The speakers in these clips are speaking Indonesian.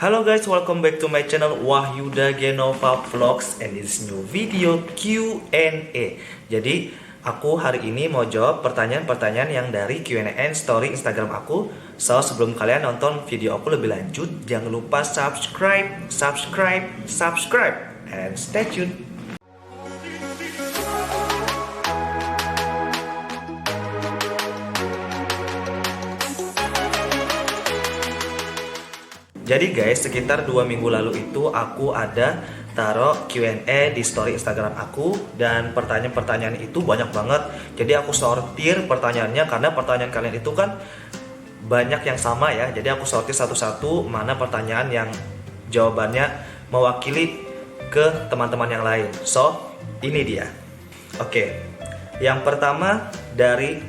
Halo guys, welcome back to my channel Wahyuda Genova Vlogs and this new video Q&A. Jadi aku hari ini mau jawab pertanyaan-pertanyaan yang dari Q&A story Instagram aku. So sebelum kalian nonton video aku lebih lanjut, jangan lupa subscribe and stay tuned. Jadi guys, sekitar 2 minggu lalu itu aku ada taruh Q&A di story Instagram aku. Dan pertanyaan-pertanyaan itu banyak banget. Jadi aku sortir pertanyaannya karena pertanyaan kalian itu kan banyak yang sama ya. Jadi aku sortir satu-satu mana pertanyaan yang jawabannya mewakili ke teman-teman yang lain. So, ini dia. Oke, yang pertama dari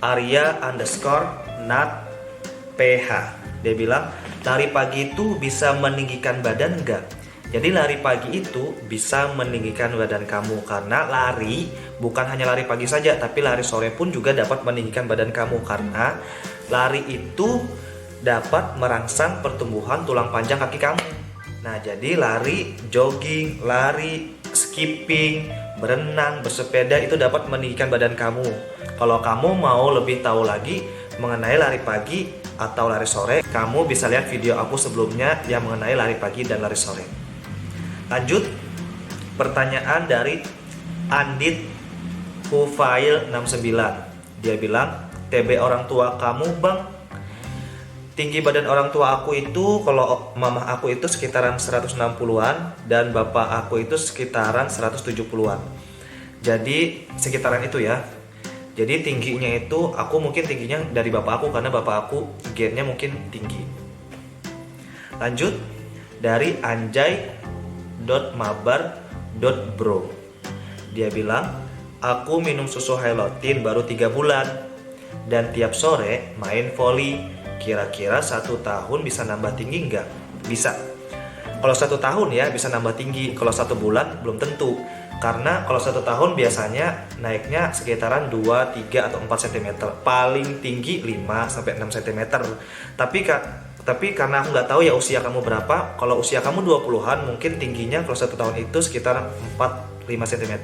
Arya_nat_ph. Dia bilang, lari pagi itu bisa meninggikan badan enggak? Jadi lari pagi itu bisa meninggikan badan kamu. Karena lari bukan hanya lari pagi saja, tapi lari sore pun juga dapat meninggikan badan kamu. Karena lari itu dapat merangsang pertumbuhan tulang panjang kaki kamu. Nah, jadi lari, jogging, lari, skipping, berenang, bersepeda itu dapat meninggikan badan kamu. Kalau kamu mau lebih tahu lagi mengenai lari pagi atau lari sore, kamu bisa lihat video aku sebelumnya yang mengenai lari pagi dan lari sore. Lanjut, pertanyaan dari Andit Hufail 69. Dia bilang, TB orang tua kamu bang? Tinggi badan orang tua aku itu, kalau mama aku itu sekitaran 160-an dan bapak aku itu sekitaran 170-an. Jadi sekitaran itu ya. Jadi tingginya itu aku mungkin tingginya dari bapak aku karena bapak aku gennya mungkin tinggi. Lanjut dari anjay.mabar.bro. Dia bilang, aku minum susu Hylotin baru 3 bulan dan tiap sore main volley. Kira-kira 1 tahun bisa nambah tinggi nggak? Bisa. Kalau 1 tahun ya bisa nambah tinggi. Kalau 1 bulan belum tentu. Karena kalau 1 tahun biasanya naiknya sekitaran 2, 3, atau 4 cm. Paling tinggi 5-6 cm. Tapi karena aku nggak tahu ya usia kamu berapa. Kalau usia kamu 20-an mungkin tingginya kalau 1 tahun itu sekitar 4-5 cm.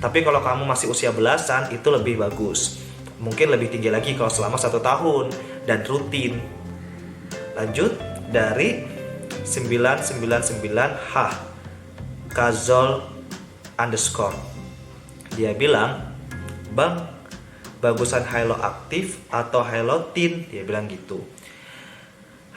Tapi kalau kamu masih usia belasan itu lebih bagus. Mungkin lebih tinggi lagi kalau selama 1 tahun dan rutin. Lanjut dari 999H Kazol_. Dia bilang, bang, bagusan Hylo Active atau Hylotin? Dia bilang gitu.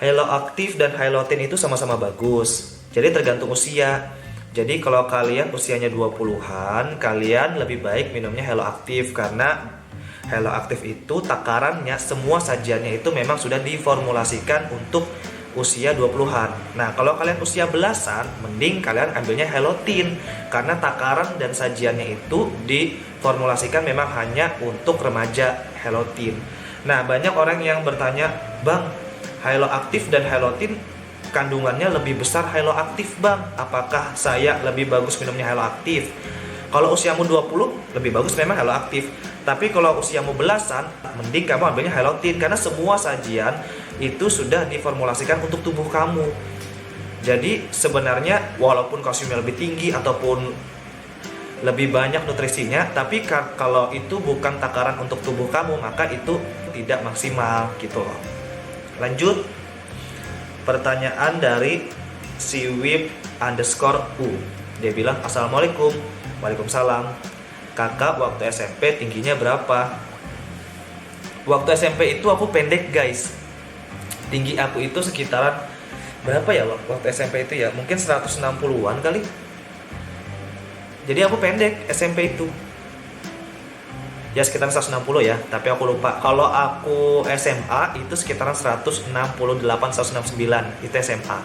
Hylo Active dan Hylotin itu sama-sama bagus. Jadi tergantung usia. Jadi kalau kalian usianya 20-an, kalian lebih baik minumnya Hylo Active. Karena Hylo Active itu takarannya, semua sajiannya itu memang sudah diformulasikan untuk usia 20-an. Nah, kalau kalian usia belasan, mending kalian ambilnya Hylotin karena takaran dan sajiannya itu diformulasikan memang hanya untuk remaja Hylotin. Nah, banyak orang yang bertanya, "Bang, Hylo Active dan Hylotin kandungannya lebih besar Hylo Active, Bang. Apakah saya lebih bagus minumnya Hylo Active?" Kalau usiamu 20, lebih bagus memang Hylo Active. Tapi kalau usiamu belasan, mending kamu ambilnya Hylotin karena semua sajian itu sudah diformulasikan untuk tubuh kamu. Jadi sebenarnya walaupun kalsiumnya lebih tinggi ataupun lebih banyak nutrisinya, tapi kalau itu bukan takaran untuk tubuh kamu, maka itu tidak maksimal gitu loh. Lanjut, pertanyaan dari siwip_u. Dia bilang, assalamualaikum. Waalaikumsalam. Kakak waktu SMP tingginya berapa? Waktu SMP itu aku pendek guys. Tinggi aku itu sekitaran berapa ya waktu SMP itu ya? Mungkin 160-an kali. Jadi aku pendek SMP itu. Ya sekitar 160 ya, tapi aku lupa. Kalau aku SMA itu sekitaran 168-169. Itu SMA.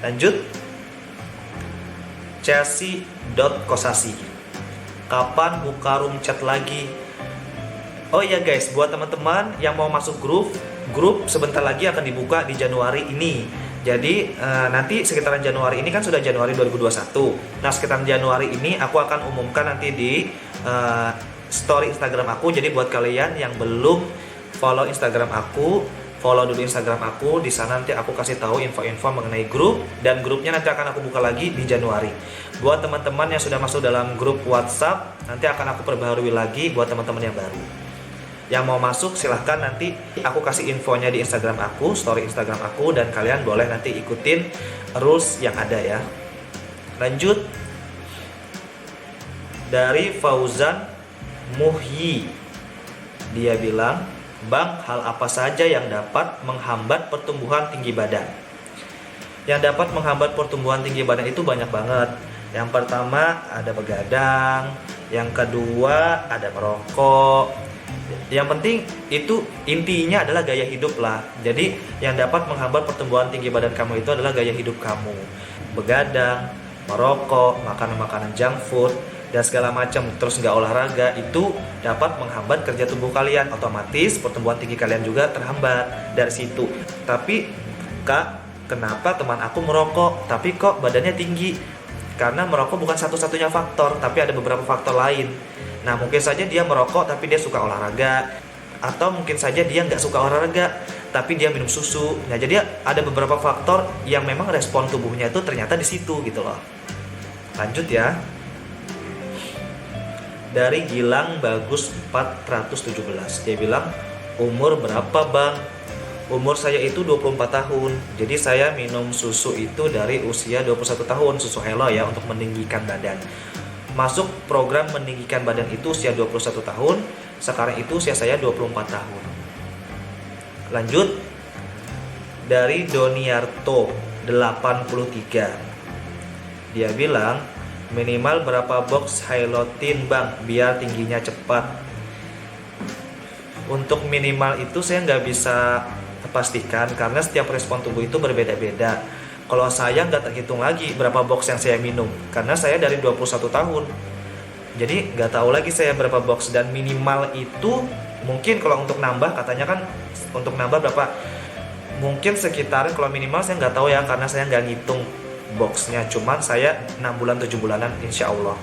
Lanjut. Chelsea.kosasi. Kapan buka room chat lagi? Oh ya guys, buat teman-teman yang mau masuk grup sebentar lagi akan dibuka di Januari ini. Jadi nanti sekitaran Januari ini kan sudah Januari 2021. Nah, sekitaran Januari ini aku akan umumkan nanti di story Instagram aku. Jadi buat kalian yang belum follow Instagram aku, follow dulu Instagram aku. Di sana nanti aku kasih tahu info-info mengenai grup, dan grupnya nanti akan aku buka lagi di Januari. Buat teman-teman yang sudah masuk dalam grup WhatsApp, nanti akan aku perbaharui lagi buat teman-teman yang baru. Yang mau masuk silahkan, nanti aku kasih infonya di Instagram aku, story Instagram aku, dan kalian boleh nanti ikutin rules yang ada ya. Lanjut dari Fauzan Muhyi, dia bilang, Bang, hal apa saja yang dapat menghambat pertumbuhan tinggi badan? Yang dapat menghambat pertumbuhan tinggi badan itu banyak banget. Yang pertama ada begadang, yang kedua ada merokok. Yang penting itu intinya adalah gaya hidup lah. Jadi yang dapat menghambat pertumbuhan tinggi badan kamu itu adalah gaya hidup kamu. Begadang, merokok, makanan-makanan junk food, dan segala macam, terus nggak olahraga, itu dapat menghambat kerja tubuh kalian. Otomatis pertumbuhan tinggi kalian juga terhambat dari situ. Tapi Kak, kenapa teman aku merokok tapi kok badannya tinggi? Karena merokok bukan satu-satunya faktor, tapi ada beberapa faktor lain. Nah, mungkin saja dia merokok tapi dia suka olahraga, atau mungkin saja dia nggak suka olahraga tapi dia minum susu. Nah, jadi ada beberapa faktor yang memang respon tubuhnya itu ternyata di situ gitu loh. Lanjut ya. Dari Gilang Bagus 417, dia bilang, umur berapa Bang? Umur saya itu 24 tahun. Jadi saya minum susu itu dari usia 21 tahun, susu Hello ya, untuk meninggikan badan. Masuk program meninggikan badan itu usia 21 tahun. Sekarang itu usia saya 24 tahun. Lanjut dari Doniarto 83, dia bilang, minimal berapa box Hylotin Bang biar tingginya cepat? Untuk minimal itu saya nggak bisa pastikan karena setiap respon tubuh itu berbeda-beda. Kalau saya nggak terhitung lagi berapa box yang saya minum karena saya dari 21 tahun. Jadi nggak tahu lagi saya berapa box, dan minimal itu mungkin kalau untuk nambah, katanya kan untuk nambah berapa, mungkin sekitar, kalau minimal saya nggak tahu ya karena saya nggak ngitung boxnya, cuman saya 6 bulan 7 bulanan insya Allah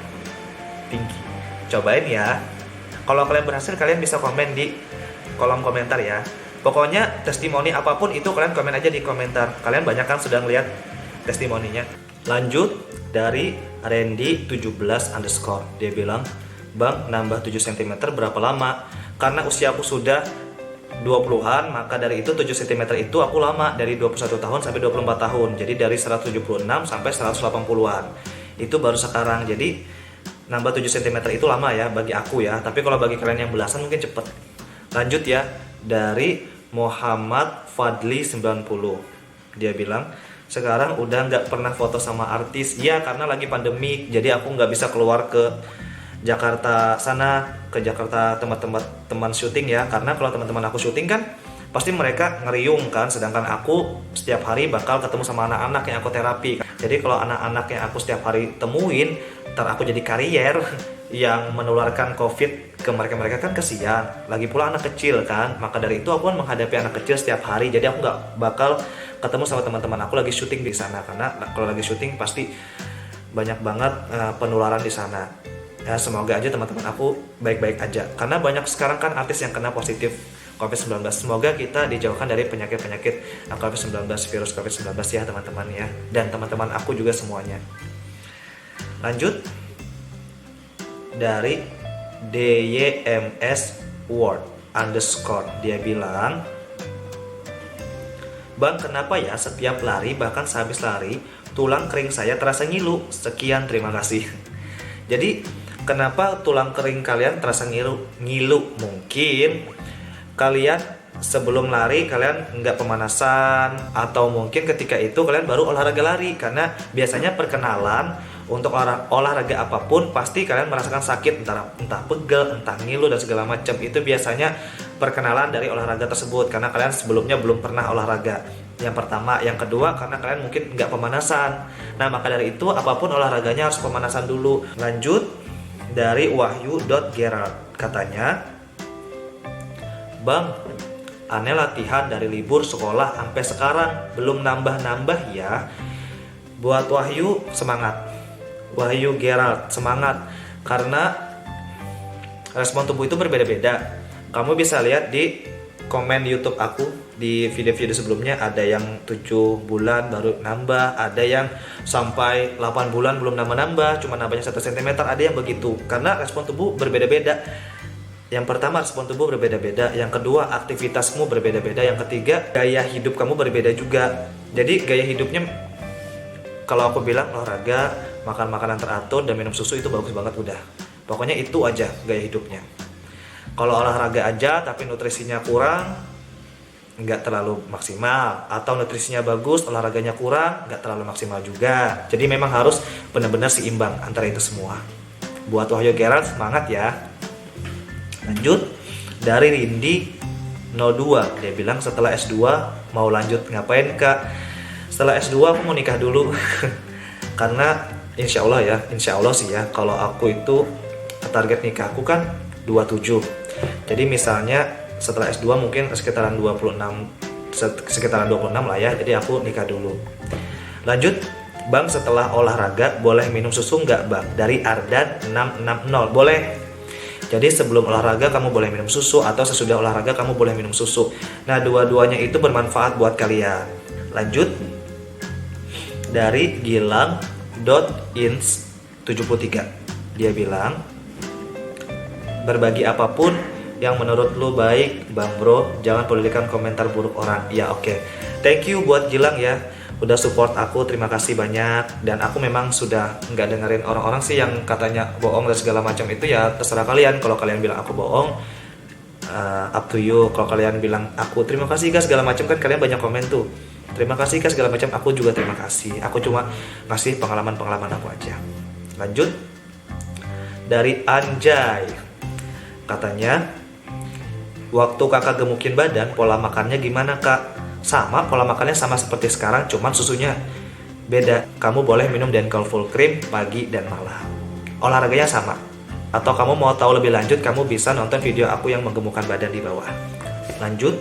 tinggi. Cobain ya. Kalau kalian berhasil, kalian bisa komen di kolom komentar ya. Pokoknya testimoni apapun itu kalian komen aja di komentar. Kalian banyak kan sudah ngeliat testimoninya. Lanjut dari Randy 17 underscore, dia bilang, Bang, nambah 7 cm berapa lama? Karena usia aku sudah 20-an, maka dari itu 7 cm itu aku lama, dari 21 tahun sampai 24 tahun. Jadi dari 176 sampai 180-an. Itu baru sekarang. Jadi nambah 7 cm itu lama ya bagi aku ya. Tapi kalau bagi kalian yang belasan mungkin cepet. Lanjut ya, dari Muhammad Fadli 90. Dia bilang, sekarang udah nggak pernah foto sama artis. Ya karena lagi pandemi, jadi aku nggak bisa keluar ke Jakarta sana, ke Jakarta tempat-tempat teman syuting ya. Karena kalau teman-teman aku syuting kan pasti mereka ngeriung kan, sedangkan aku setiap hari bakal ketemu sama anak-anak yang aku terapi. Jadi kalau anak-anak yang aku setiap hari temuin, ntar aku jadi karier yang menularkan COVID ke mereka kan kesian. Lagi pula anak kecil kan, maka dari itu aku kan menghadapi anak kecil setiap hari. Jadi aku nggak bakal ketemu sama teman-teman aku lagi syuting di sana, karena kalau lagi syuting pasti banyak banget penularan di sana. Ya semoga aja teman-teman aku baik-baik aja, karena banyak sekarang kan artis yang kena positif COVID-19. Semoga kita dijauhkan dari penyakit-penyakit COVID-19, virus COVID-19 ya teman-teman ya, dan teman-teman aku juga semuanya. Lanjut dari DYMS Word underscore, dia bilang, Bang, kenapa ya setiap lari, bahkan sehabis lari, tulang kering saya terasa ngilu? Sekian, terima kasih. Jadi kenapa tulang kering kalian terasa ngilu? Mungkin kalian sebelum lari kalian nggak pemanasan, atau mungkin ketika itu kalian baru olahraga lari. Karena biasanya perkenalan untuk olahraga apapun pasti kalian merasakan sakit, entah pegel, entah ngilu dan segala macam. Itu biasanya perkenalan dari olahraga tersebut, karena kalian sebelumnya belum pernah olahraga. Yang pertama, yang kedua karena kalian mungkin nggak pemanasan. Nah maka dari itu apapun olahraganya harus pemanasan dulu. Lanjut dari Wahyu.Gerald, katanya, Bang, aneh latihan dari libur sekolah sampai sekarang belum nambah-nambah ya. Buat Wahyu, semangat. Wahyu Gerald, semangat. Karena respon tubuh itu berbeda-beda. Kamu bisa lihat di komen YouTube aku di video-video sebelumnya, ada yang 7 bulan baru nambah, ada yang sampai 8 bulan belum nambah-nambah, cuma nambahnya 1 cm, ada yang begitu. Karena respon tubuh berbeda-beda. Yang pertama, respon tubuh berbeda-beda. Yang kedua, aktivitasmu berbeda-beda. Yang ketiga, gaya hidup kamu berbeda juga. Jadi gaya hidupnya, kalau aku bilang olahraga, makan makanan teratur, dan minum susu itu bagus banget udah. Pokoknya itu aja gaya hidupnya. Kalau olahraga aja tapi nutrisinya kurang, nggak terlalu maksimal. Atau nutrisinya bagus, olahraganya kurang, nggak terlalu maksimal juga. Jadi memang harus benar-benar seimbang antara itu semua. Buat Wahyu Gerald, semangat ya. Lanjut, dari Rindi 02. Dia bilang setelah S2 mau lanjut ngapain kak? Setelah S2 aku mau nikah dulu. Karena insya Allah sih ya, kalau aku itu target nikahku kan 27. Jadi misalnya setelah S2 mungkin sekitaran 26 lah ya. Jadi aku nikah dulu. Lanjut, Bang, setelah olahraga boleh minum susu nggak Bang? Dari Ardan 660. Boleh. Jadi sebelum olahraga kamu boleh minum susu, atau sesudah olahraga kamu boleh minum susu. Nah, dua-duanya itu bermanfaat buat kalian. Lanjut, dari Gilang.ins73. Dia bilang, berbagi apapun yang menurut lu baik, Bang Bro, jangan pedulikan komentar buruk orang. Ya oke. Thank you buat Gilang ya, udah support aku, terima kasih banyak. Dan aku memang sudah nggak dengerin orang-orang sih yang katanya bohong dan segala macam itu. Ya terserah kalian, kalau kalian bilang aku bohong, up to you. Kalau kalian bilang aku terima kasih kak segala macam, kan kalian banyak komen tuh, terima kasih kak segala macam, aku juga terima kasih. Aku cuma ngasih pengalaman-pengalaman aku aja. Lanjut, dari Anjay. Katanya, waktu kakak gemukin badan, pola makannya gimana kak? Sama, pola makannya sama seperti sekarang, cuman susunya beda. Kamu boleh minum Denkol Full Cream pagi dan malam. Olahraganya sama. Atau kamu mau tahu lebih lanjut, kamu bisa nonton video aku yang menggemukkan badan di bawah. Lanjut,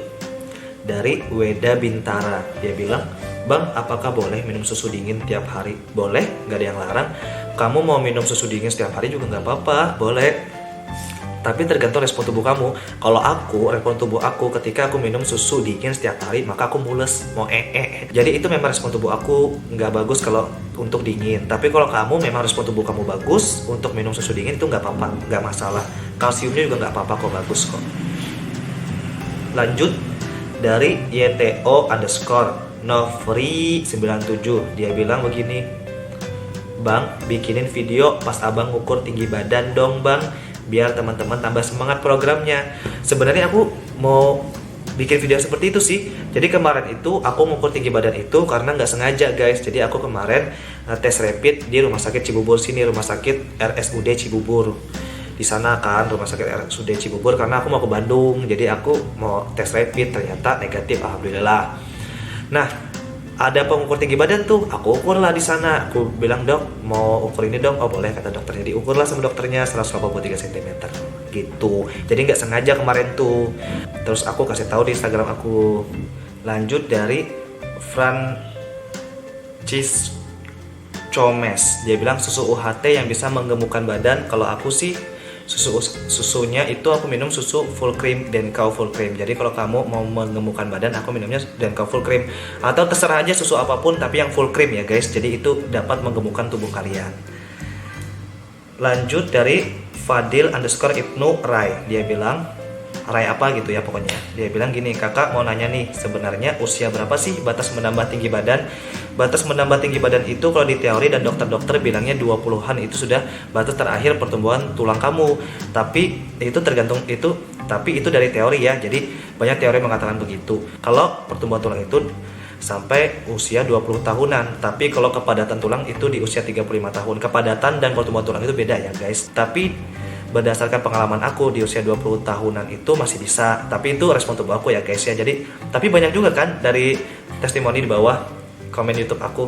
dari Weda Bintara. Dia bilang, Bang, apakah boleh minum susu dingin tiap hari? Boleh, nggak ada yang larang. Kamu mau minum susu dingin setiap hari juga nggak apa-apa, boleh. Tapi tergantung respon tubuh kamu. Kalau aku, respon tubuh aku ketika aku minum susu dingin setiap hari, maka aku mules, mau Jadi itu memang respon tubuh aku nggak bagus kalau untuk dingin. Tapi kalau kamu memang respon tubuh kamu bagus untuk minum susu dingin, itu nggak apa-apa, nggak masalah. Kalsiumnya juga nggak apa-apa kok, bagus kok. Lanjut, dari YTO_Novri97. Dia bilang begini, Bang, bikinin video pas abang ukur tinggi badan dong bang, biar teman-teman tambah semangat programnya. Sebenarnya aku mau bikin video seperti itu sih. Jadi kemarin itu aku mengukur tinggi badan itu karena nggak sengaja guys. Jadi aku kemarin tes rapid di rumah sakit Cibubur sini, rumah sakit RSUD Cibubur. Di sana kan rumah sakit RSUD Cibubur, karena aku mau ke Bandung. Jadi aku mau tes rapid, ternyata negatif, alhamdulillah. Nah, ada pengukur tinggi badan tuh, aku ukur lah di sana. Aku bilang, dok mau ukur ini dong. Oh boleh, kata dokternya. Diukur lah sama dokternya 183 cm gitu. Jadi nggak sengaja kemarin tuh. Terus aku kasih tahu di Instagram aku. Lanjut, dari Francis Comes. Dia bilang susu UHT yang bisa menggemukkan badan. Kalau aku sih susunya itu aku minum susu full cream Denkol Full Cream. Jadi kalau kamu mau menggemukkan badan, aku minumnya Denkol Full Cream. Atau terserah aja susu apapun, tapi yang full cream ya guys. Jadi itu dapat menggemukkan tubuh kalian. Lanjut, dari Fadil_Ibnu Rai. Dia bilang, Rai apa gitu ya pokoknya. Dia bilang gini, kakak mau nanya nih, sebenarnya usia berapa sih batas menambah tinggi badan? Batas menambah tinggi badan itu kalau di teori dan dokter-dokter bilangnya 20-an itu sudah batas terakhir pertumbuhan tulang kamu. Tapi itu tergantung itu, tapi itu dari teori ya. Jadi banyak teori mengatakan begitu. Kalau pertumbuhan tulang itu sampai usia 20 tahunan. Tapi kalau kepadatan tulang itu di usia 35 tahun. Kepadatan dan pertumbuhan tulang itu beda ya guys. Tapi berdasarkan pengalaman aku di usia 20 tahunan itu masih bisa. Tapi itu respon tubuh aku ya guys ya. Jadi, tapi banyak juga kan dari testimoni di bawah komen YouTube aku.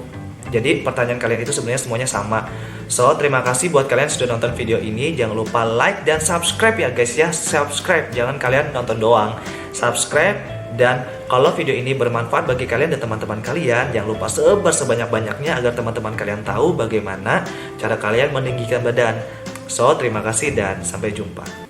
Jadi pertanyaan kalian itu sebenarnya semuanya sama. So, terima kasih buat kalian sudah nonton video ini. Jangan lupa like dan subscribe ya guys ya. Subscribe, jangan kalian nonton doang. Subscribe, dan kalau video ini bermanfaat bagi kalian dan teman-teman kalian, jangan lupa sebar sebanyak-banyaknya agar teman-teman kalian tahu bagaimana cara kalian meninggikan badan. So, terima kasih dan sampai jumpa.